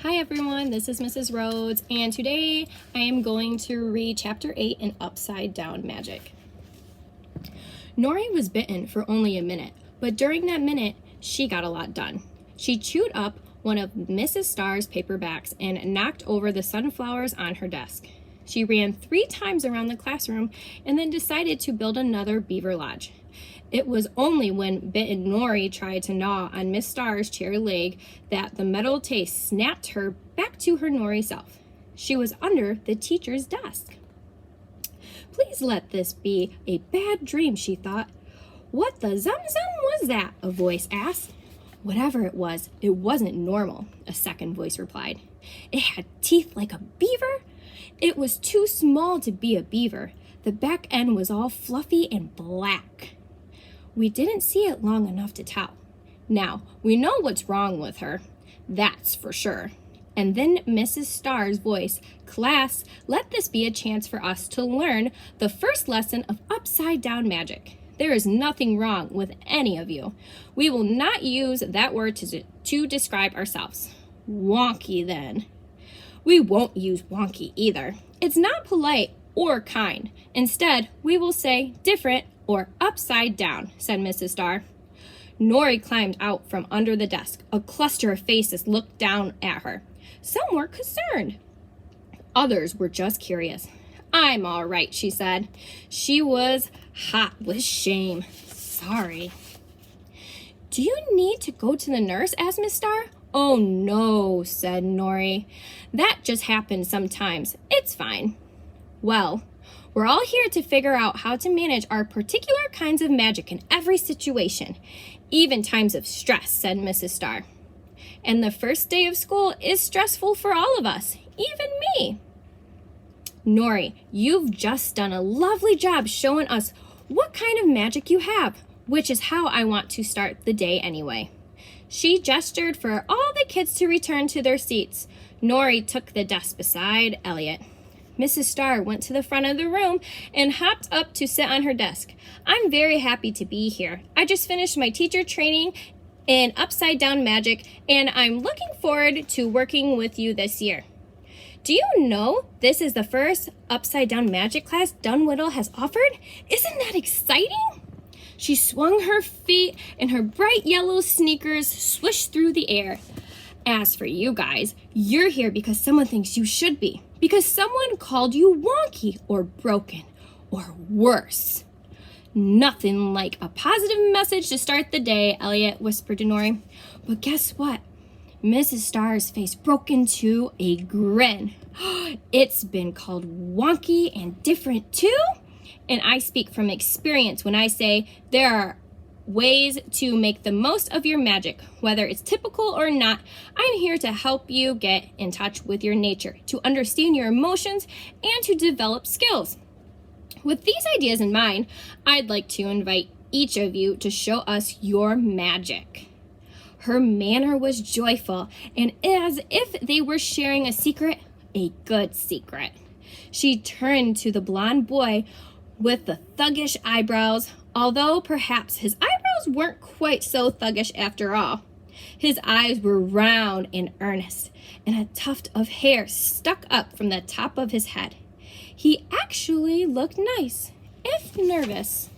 Hi everyone, this is Mrs. Rhodes, and today I am going to read Chapter 8 in Upside Down Magic. Nori was bitten for only a minute, but during that minute, she got a lot done. She chewed up one of Mrs. Star's paperbacks and knocked over the sunflowers on her desk. She ran 3 times around the classroom and then decided to build another beaver lodge. It was only when bitten Nori tried to gnaw on Miss Star's chair leg that the metal taste snapped her back to her Nori self. She was under the teacher's desk. Please let this be a bad dream, she thought. What the zum-zum was that? A voice asked. Whatever it wasn't normal, a second voice replied. It had teeth like a beaver. It was too small to be a beaver. The back end was all fluffy and black. We didn't see it long enough to tell. Now, we know what's wrong with her. That's for sure. And then Mrs. Star's voice, Class, let this be a chance for us to learn the first lesson of upside down magic. There is nothing wrong with any of you. We will not use that word to describe ourselves. Wonky, then. We won't use wonky either. It's not polite or kind. Instead, we will say different or upside down, said Mrs. Starr. Nori climbed out from under the desk. A cluster of faces looked down at her. Some were concerned. Others were just curious. I'm all right, she said. She was hot with shame. Sorry. Do you need to go to the nurse? Asked Miss Starr. Oh, no, said Nori. That just happens sometimes. It's fine. Well, we're all here to figure out how to manage our particular kinds of magic in every situation, even times of stress, said Mrs. Starr. And the first day of school is stressful for all of us, even me. Nori, you've just done a lovely job showing us what kind of magic you have, which is how I want to start the day anyway. She gestured for all the kids to return to their seats. Nori took the desk beside Elliot. Mrs. Starr went to the front of the room and hopped up to sit on her desk. I'm very happy to be here. I just finished my teacher training in Upside Down Magic, and I'm looking forward to working with you this year. Do you know this is the first Upside Down Magic class Dunwhiddle has offered? Isn't that exciting? She swung her feet and her bright yellow sneakers swished through the air. As for you guys, you're here because someone thinks you should be. Because someone called you wonky or broken or worse. Nothing like a positive message to start the day, Elliot whispered to Nori. But guess what? Mrs. Starr's face broke into a grin. It's been called wonky and different too? And I speak from experience when I say there are ways to make the most of your magic. Whether it's typical or not, I'm here to help you get in touch with your nature, to understand your emotions, and to develop skills. With these ideas in mind, I'd like to invite each of you to show us your magic. Her manner was joyful, and as if they were sharing a secret, a good secret. She turned to the blonde boy with the thuggish eyebrows, although perhaps his eyebrows weren't quite so thuggish after all. His eyes were round and earnest, and a tuft of hair stuck up from the top of his head. He actually looked nice, if nervous.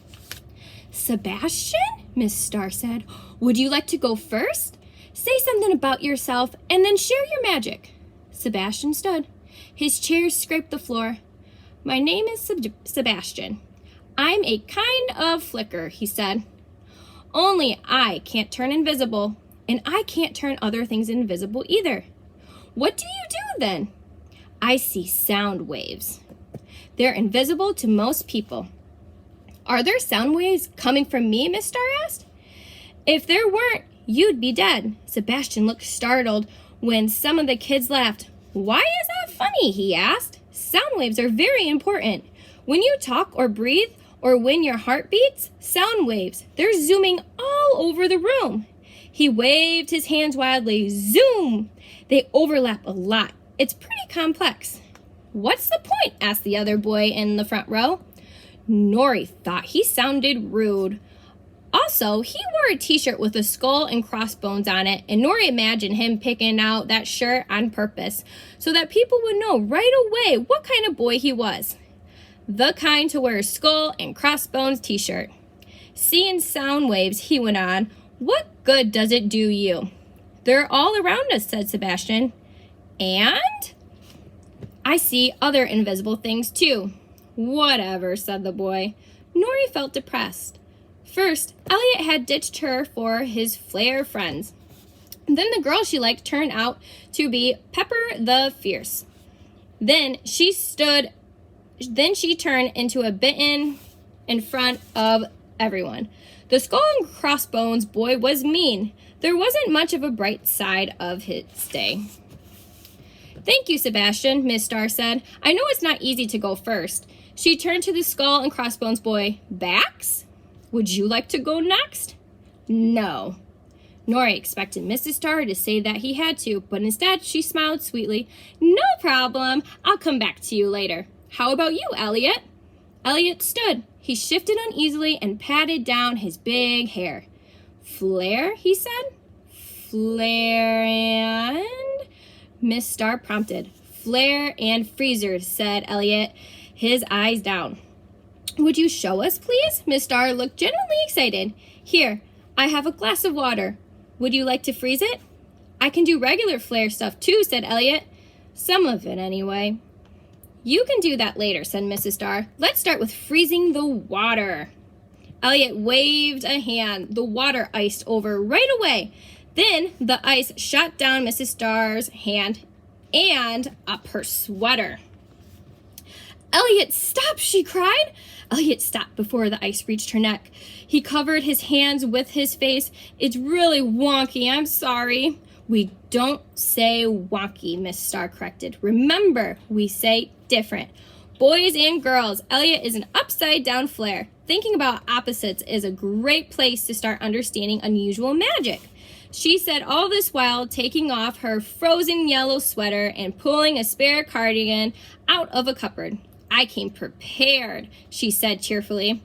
Sebastian, Miss Starr said, would you like to go first? Say something about yourself and then share your magic. Sebastian stood. His chair scraped the floor. My name is Sebastian. I'm a kind of flicker, he said. Only I can't turn invisible, and I can't turn other things invisible either. What do you do then? I see sound waves. They're invisible to most people. Are there sound waves coming from me, Miss Starr asked. If there weren't, you'd be dead. Sebastian looked startled when some of the kids laughed. Why is that funny? He asked. Sound waves are very important. When you talk or breathe, or when your heart beats, sound waves. They're zooming all over the room. He waved his hands wildly. Zoom! They overlap a lot. It's pretty complex. What's the point? Asked the other boy in the front row. Nori thought he sounded rude. Also, he wore a t-shirt with a skull and crossbones on it, and Nori imagined him picking out that shirt on purpose so that people would know right away what kind of boy he was. The kind to wear a skull and crossbones t-shirt. Seeing sound waves, he went on, what good does it do you? They're all around us, said Sebastian. And? I see other invisible things too. Whatever, said the boy. Nori felt depressed. First, Elliot had ditched her for his flare friends. Then the girl she liked turned out to be Pepper the Fierce. Then she turned into a bitten in front of everyone. The skull and crossbones boy was mean. There wasn't much of a bright side of his day. Thank you, Sebastian, Miss Star said. I know it's not easy to go first. She turned to the skull and crossbones boy. Bax? Would you like to go next? No. Nori expected Mrs. Star to say that he had to, but instead she smiled sweetly. No problem. I'll come back to you later. How about you, Elliot? Elliot stood. He shifted uneasily and patted down his big hair. Flare, he said. Flare and... Miss Star prompted. Flare and freezer, said Elliot, his eyes down. Would you show us, please? Miss Star looked genuinely excited. Here, I have a glass of water. Would you like to freeze it? I can do regular flare stuff too, said Elliot. Some of it, anyway. You can do that later, said Mrs. Star. Let's start with freezing the water. Elliot waved a hand. The water iced over right away. Then the ice shot down Mrs. Star's hand and up her sweater. Elliot, stop, she cried. Elliot stopped before the ice reached her neck. He covered his hands with his face. It's really wonky, I'm sorry. We don't say wonky, Miss Star corrected. Remember, we say different. Boys and girls, Elliot is an upside-down flare. Thinking about opposites is a great place to start understanding unusual magic. She said all this while taking off her frozen yellow sweater and pulling a spare cardigan out of a cupboard. I came prepared, she said cheerfully.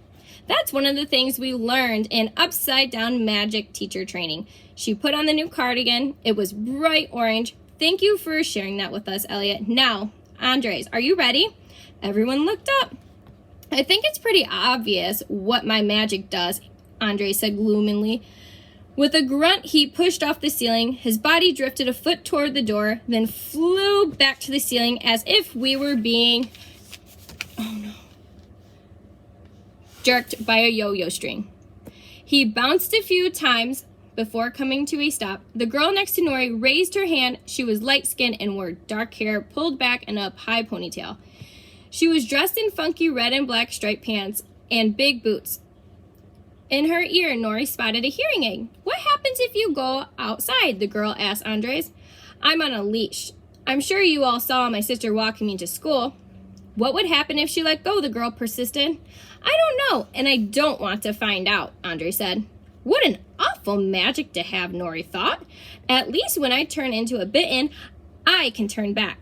That's one of the things we learned in upside-down magic teacher training. She put on the new cardigan. It was bright orange. Thank you for sharing that with us, Elliot. Now, Andres, are you ready? Everyone looked up. I think it's pretty obvious what my magic does, Andres said gloomily. With a grunt, he pushed off the ceiling. His body drifted a foot toward the door, then flew back to the ceiling as if we were being... jerked by a yo-yo string. He bounced a few times before coming to a stop. The girl next to Nori raised her hand. She was light-skinned and wore dark hair pulled back in a high ponytail. She was dressed in funky red and black striped pants and big boots. In her ear, Nori spotted a hearing aid. What happens if you go outside? The girl asked Andres. I'm on a leash. I'm sure you all saw my sister walking me to school. What would happen if she let go? The girl persisted. I don't know, and I don't want to find out, Andre said. What an awful magic to have, Nori thought. At least when I turn into a bitten, I can turn back.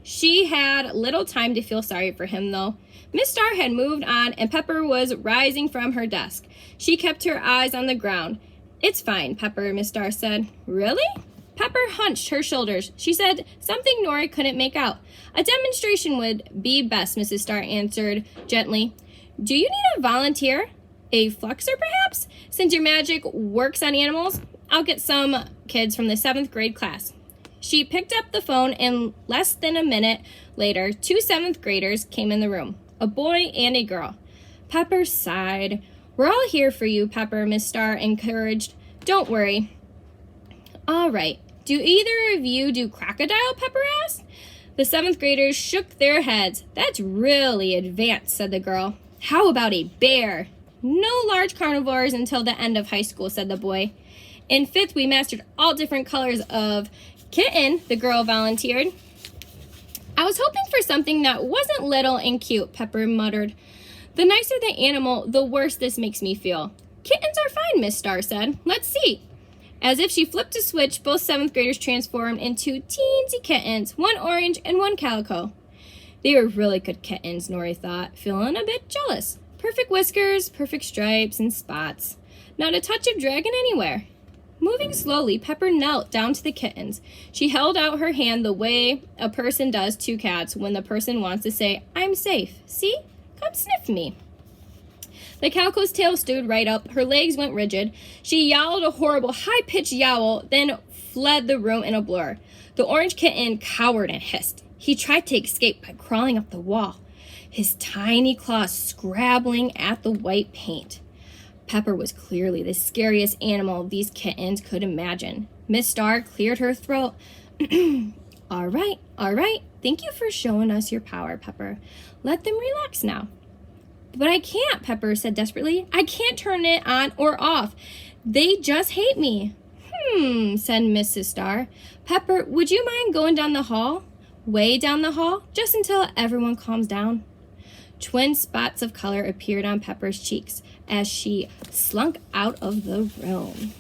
She had little time to feel sorry for him, though. Miss Star had moved on, and Pepper was rising from her desk. She kept her eyes on the ground. It's fine, Pepper, Miss Star said. Really? Pepper hunched her shoulders. She said something Nori couldn't make out. A demonstration would be best, Mrs. Star answered gently. Do you need a volunteer? A fluxer, perhaps? Since your magic works on animals, I'll get some kids from the 7th grade class. She picked up the phone, and less than a minute later, 2 7th graders came in the room, a boy and a girl. Pepper sighed. We're all here for you, Pepper, Miss Star encouraged. Don't worry. All right. Do either of you do crocodile? Pepper asked. The 7th graders shook their heads. That's really advanced, said the girl. How about a bear? No large carnivores until the end of high school, said the boy. In 5th, we mastered all different colors of kitten, the girl volunteered. I was hoping for something that wasn't little and cute, Pepper muttered. The nicer the animal, the worse this makes me feel. Kittens are fine, Miss Star said. Let's see. As if she flipped a switch, both 7th graders transformed into teensy kittens, one orange and one calico. They were really good kittens, Nori thought, feeling a bit jealous. Perfect whiskers, perfect stripes and spots. Not a touch of dragon anywhere. Moving slowly, Pepper knelt down to the kittens. She held out her hand the way a person does to cats when the person wants to say, I'm safe. See? Come sniff me. The calico's tail stood right up. Her legs went rigid. She yowled a horrible, high-pitched yowl, then fled the room in a blur. The orange kitten cowered and hissed. He tried to escape by crawling up the wall, his tiny claws scrabbling at the white paint. Pepper was clearly the scariest animal these kittens could imagine. Miss Star cleared her throat. All right. Thank you for showing us your power, Pepper. Let them relax now. But I can't, Pepper said desperately. I can't turn it on or off. They just hate me. Said Mrs. Star. Pepper, would you mind going down the hall? Way down the hall, just until everyone calms down. Twin spots of color appeared on Pepper's cheeks as she slunk out of the room.